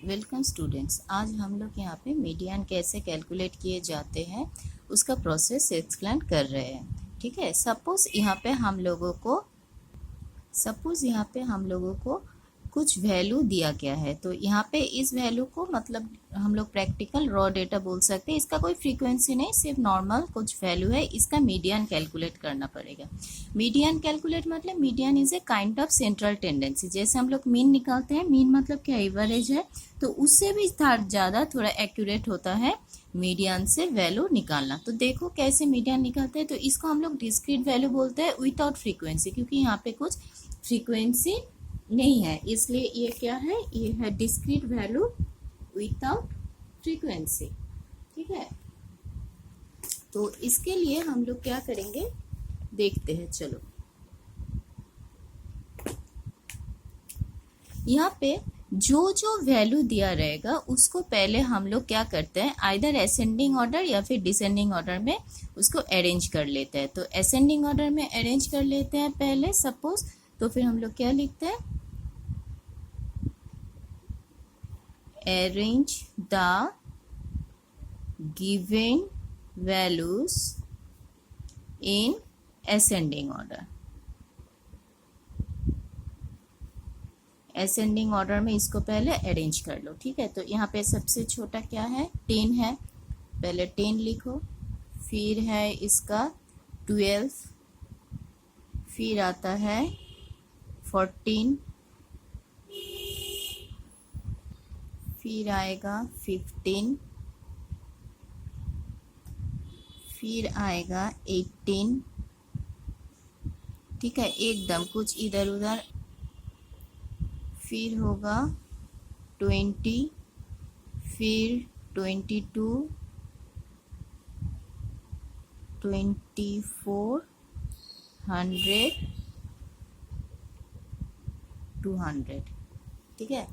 Welcome students. आज हम लोग यहाँ पे मीडियन कैसे कैलकुलेट किए जाते हैं उसका प्रोसेस एक्सप्लेन कर रहे हैं। ठीक है। सपोज यहाँ पे हम लोगों को कुछ वैल्यू दिया गया है, तो यहाँ पे इस वैल्यू को मतलब हम लोग प्रैक्टिकल रॉ डेटा बोल सकते हैं। इसका कोई फ्रीक्वेंसी नहीं, सिर्फ नॉर्मल कुछ वैल्यू है। इसका मीडियन कैलकुलेट करना पड़ेगा। मीडियन कैलकुलेट मतलब median is a kind of central tendency. जैसे हम लोग मीन निकालते हैं, मीन मतलब क्या, एवरेज है, तो उससे भी ज़्यादा थोड़ा एक्यूरेट होता है मीडियन से वैल्यू निकालना। तो देखो कैसे मीडियन निकालते हैं। तो इसको हम लोग डिस्क्रीट वैल्यू बोलते हैं विदाउट फ्रीक्वेंसी, क्योंकि यहाँ पे कुछ फ्रीक्वेंसी नहीं है, इसलिए ये क्या है, ये है डिस्क्रीट वैल्यू विदाउट फ्रीक्वेंसी। ठीक है। तो इसके लिए हम लोग क्या करेंगे देखते हैं। चलो, यहाँ पे जो जो वैल्यू दिया रहेगा उसको पहले हम लोग क्या करते हैं, आइदर असेंडिंग ऑर्डर या फिर डिसेंडिंग ऑर्डर में उसको अरेंज कर लेते हैं। तो असेंडिंग ऑर्डर में अरेंज कर लेते हैं पहले सपोज। तो फिर हम लोग क्या लिखते हैं, arrange the given values in ascending order। Ascending order में इसको पहले अरेंज कर लो। ठीक है। तो यहाँ पे सबसे छोटा क्या है, 10 है, पहले 10 लिखो। फिर है इसका 12, फिर आता है 14, फिर आएगा 15, फिर आएगा 18। ठीक है, एकदम कुछ इधर उधर। फिर होगा 20, फिर 22, 24, 100, 200। ठीक है।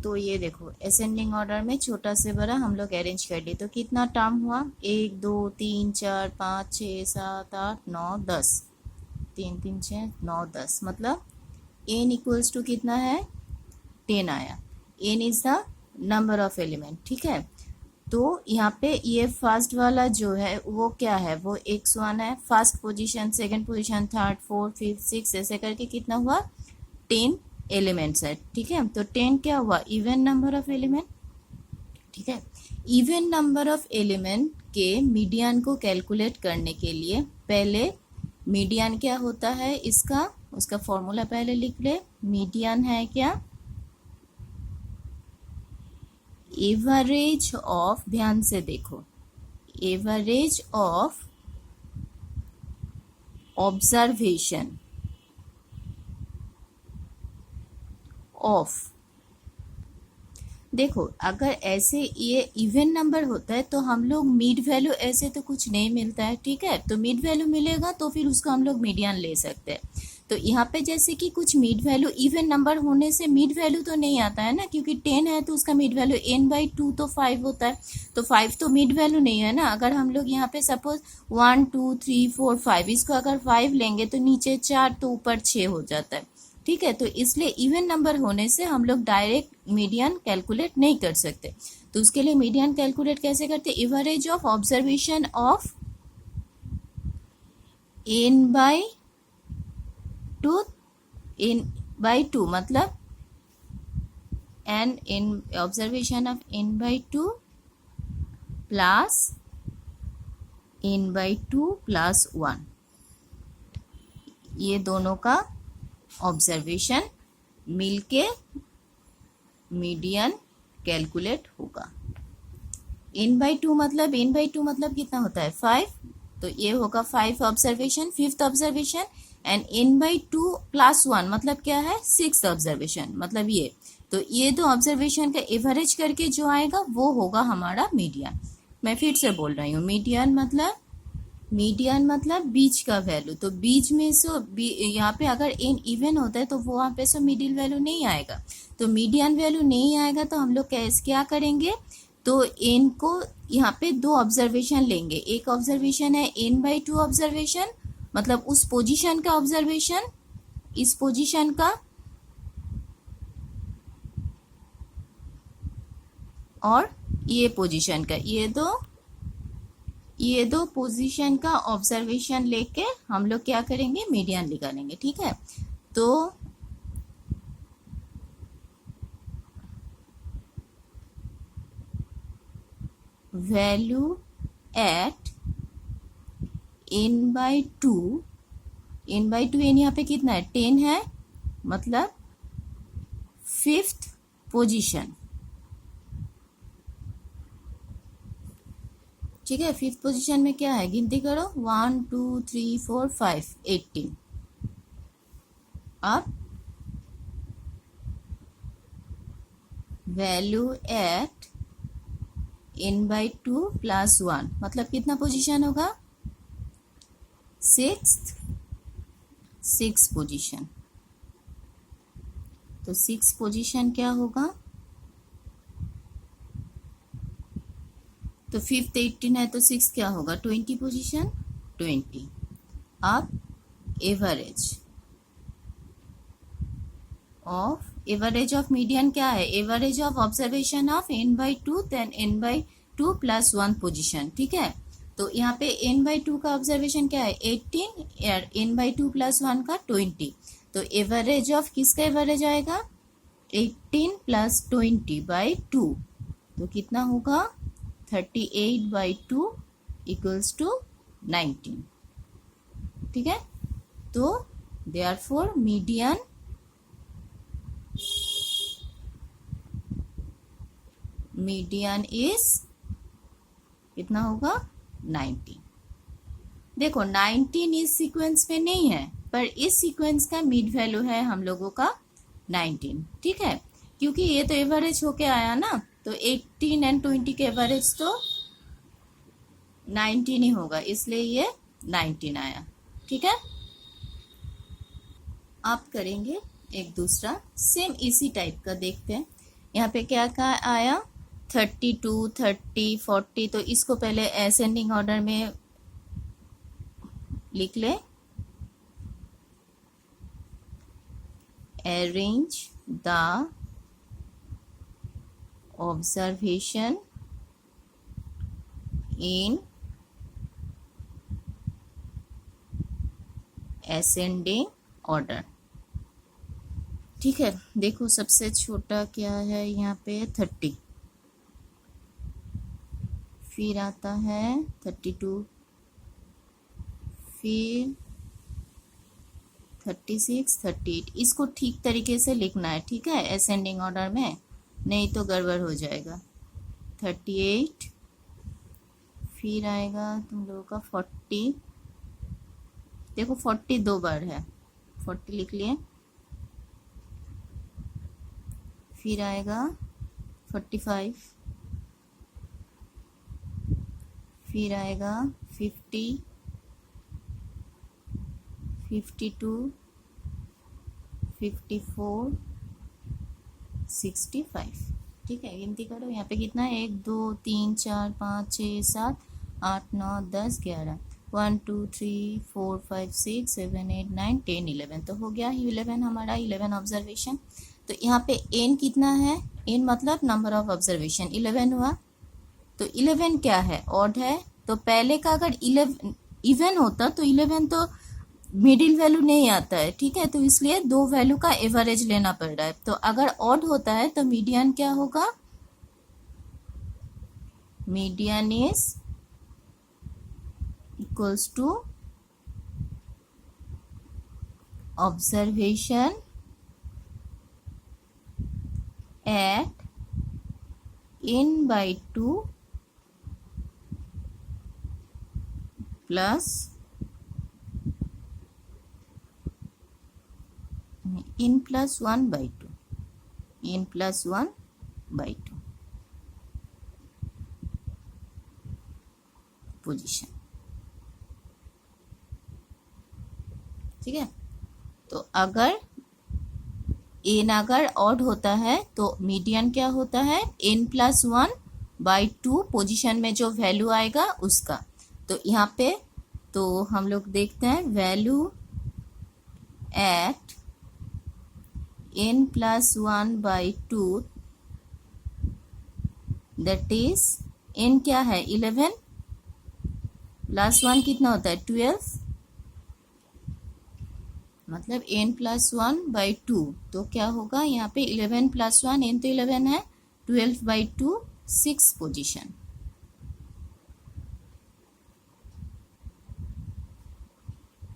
तो ये देखो असेंडिंग ऑर्डर में छोटा से बड़ा हम लोग अरेंज कर लिए। तो कितना टर्म हुआ, 1 2 3 4 5 6 7 8 9 10, 3 3 6 9 10, मतलब n इक्वल्स टू कितना है, 10 आया। n is the number of element. ठीक है। तो यहाँ पे ये फर्स्ट वाला जो है वो क्या है, वो x1 है। First position, second position, third, fourth, fifth, six, ऐसे करके कितना हुआ, 10 एलिमेंट्स है। ठीक है। तो 10 क्या हुआ, इवन नंबर ऑफ एलिमेंट। ठीक है। इवन नंबर ऑफ एलिमेंट के मीडियन को कैलकुलेट करने के लिए पहले मीडियन क्या होता है इसका, उसका फॉर्मूला पहले लिख ले। मीडियन है क्या, एवरेज ऑफ, ध्यान से देखो, एवरेज ऑफ ऑब्जर्वेशन ऑफ। देखो अगर ऐसे ये इवन नंबर होता है तो हम लोग मिड वैल्यू ऐसे तो कुछ नहीं मिलता है। ठीक है। तो मिड वैल्यू मिलेगा तो फिर उसका हम लोग मीडियन ले सकते हैं। तो यहाँ पे जैसे कि कुछ मिड वैल्यू, इवन नंबर होने से मिड वैल्यू तो नहीं आता है ना, क्योंकि 10 है तो उसका मिड वैल्यू n/2 तो 5 होता है। तो 5 तो मिड वैल्यू नहीं है ना। अगर हम लोग यहाँ पे सपोज 1 2 3 4 5, इसको अगर 5 लेंगे तो नीचे 4 तो ऊपर 6 हो जाता है। ठीक है। तो इसलिए इवन नंबर होने से हम लोग डायरेक्ट मीडियन कैलकुलेट नहीं कर सकते। तो उसके लिए मीडियन कैलकुलेट कैसे करते, average of observation of n/2 मतलब n observation of n/2 plus n/2 plus 1, ये दोनों का ऑब्जर्वेशन मिलके मीडियन कैलकुलेट होगा। n/2 मतलब कितना होता है, 5। तो ये होगा 5 observation, fifth observation. And n/2 plus 1 मतलब क्या है, 6th ऑब्जर्वेशन, मतलब ये। तो ये दो ऑब्जर्वेशन का एवरेज करके जो आएगा वो होगा हमारा मीडियन। मैं फिर से बोल रही हूँ, मीडियन मतलब बीच का वैल्यू। तो बीच में से यहाँ पे अगर n इवन होता है तो वो वहाँ पे से मिडिल वैल्यू नहीं आएगा। तो मीडियन वैल्यू नहीं आएगा तो हम लोग क्या करेंगे, तो n को यहाँ पे दो ऑब्जर्वेशन लेंगे। एक ऑब्जर्वेशन है n/2 ऑब्जर्वेशन, मतलब उस पोजीशन का ऑब्जर्वेशन, इस पोजीशन का, और ये पोजीशन का, ये दो पोजीशन का ऑब्जर्वेशन लेके हम लोग क्या करेंगे, मीडियन निकालेंगे। ठीक है, तो value eight n/2, n/2 n यहाँ पे कितना है, 10 है, मतलब 5th पोजीशन। ठीक है, 5th पोजीशन में क्या है, गिनती करो, 1 2 3 4 5, 18। अब वैल्यू एट n/2 + 1 मतलब कितना पोजीशन होगा, 6th पोजीशन। तो 6th पोजीशन क्या होगा, तो 5th 18 है तो 6 क्या होगा, 20 पोजीशन, 20। अब एवरेज ऑफ मीडियन क्या है, average of observation of n/2 then n/2 + 1 position. ठीक है, तो यहाँ पे n/2 का ऑब्जर्वेशन क्या है, 18 और n/2 + 1 का 20। तो एवरेज ऑफ किसका एवरेज आएगा, 18 + 20/2, तो कितना होगा, 38/2 = 19। ठीक है, तो देयरफॉर मीडियन इज कितना होगा, 19। देखो 19 इस सीक्वेंस में नहीं है, पर इस सीक्वेंस का मिड वैल्यू है हम लोगों का 19। ठीक है, क्योंकि ये तो एवरेज होके आया ना, तो 18 और 20 के एवरेज तो 19 ही होगा, इसलिए ये 19 आया। ठीक है, आप करेंगे एक दूसरा सेम इसी टाइप का, देखते हैं यहाँ पे क्या क्या आया, 32 30 40। तो इसको पहले असेंडिंग ऑर्डर में लिख ले, arrange the observation in ascending order. ठीक है, देखो सबसे छोटा क्या है यहाँ पे, 30, फिर आता है 32, फिर 36 38। इसको ठीक तरीके से लिखना है, ठीक है, असेंडिंग ऑर्डर में, नहीं तो गड़बड़ हो जाएगा। 38, फिर आएगा तुम लोगों का 40, देखो 40 दो बार है, 40 लिख लिए, फिर आएगा 45, फिर आएगा 50, 52, 54, 65। ठीक है, गिनती करो यहाँ पे कितना है, 1 2 3 4 5 6 7 8 9 10 11, 1 2 3 4 5 6 7 8 9 10 11। तो हो गया 11 हमारा, 11 ऑब्जर्वेशन। तो यहाँ पे n कितना है, n मतलब नंबर ऑफ ऑब्जर्वेशन, 11 हुआ। तो 11 क्या है, ऑड है, तो पहले का अगर 11 इवन होता तो 11 तो मिडिल वैल्यू नहीं आता है। ठीक है, तो इसलिए दो वैल्यू का एवरेज लेना पड़ रहा है। तो अगर ऑड होता है तो मीडियन क्या होगा, median is equals to observation at n/2 plus n+1/2, n+1/2 position. ठीक है, तो अगर अगर ऑड होता है तो मीडियन क्या होता है, n+1/2 पोजीशन में जो वैल्यू आएगा उसका। तो यहाँ पे तो हम लोग देखते हैं value at n+1/2 that is n क्या है 11 प्लस 1 कितना होता है 12, मतलब n प्लस 1/2। तो क्या होगा यहाँ पे 11 प्लस 1, n तो 11 है, 12/2 6 पोजीशन।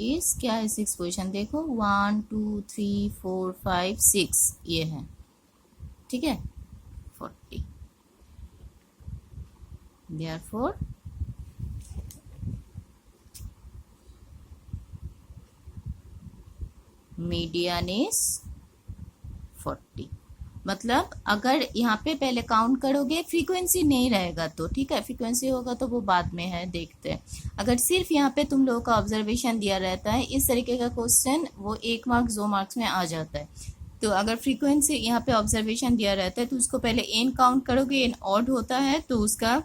इस क्या है 6 पोजीशन, देखो 1 2 3 4 5 6 ये है, ठीक है 40। therefore median is 40। मतलब अगर यहाँ पे पहले काउंट करोगे, फ्रीक्वेंसी नहीं रहेगा तो ठीक है, फ्रीक्वेंसी होगा तो वो बाद में है, देखते हैं। अगर सिर्फ यहाँ पे तुम लोगों का ऑब्जर्वेशन दिया रहता है, इस तरीके का क्वेश्चन वो 1 मार्क्स 2 मार्क्स में आ जाता है। तो अगर फ्रीक्वेंसी यहाँ पे ऑब्जर्वेशन दिया रहता है तो उसको पहले एन काउंट करोगे, एन ऑड होता है तो उसका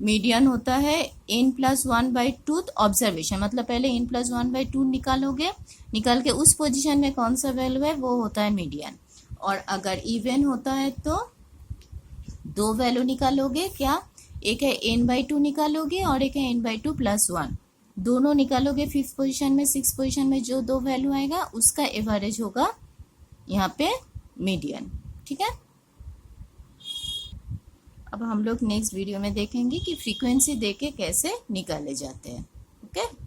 मीडियन होता है n प्लस 1/2 ऑब्जर्वेशन, मतलब पहले n प्लस 1/2 निकालोगे, निकाल के उस पोजीशन में कौन सा वैल्यू है वो होता है मीडियन। और अगर इवन होता है तो दो वैल्यू निकालोगे, क्या एक है n/2 निकालोगे और एक है n/2 प्लस 1, दोनों निकालोगे 5th पोजीशन में 6th पोजीशन में जो दो वैल्यू आएगा उसका एवरेज होगा यहाँ पे मीडियन, ठीक है। अब हम लोग नेक्स्ट वीडियो में देखेंगे कि फ्रीक्वेंसी देके कैसे निकाले जाते हैं, ओके।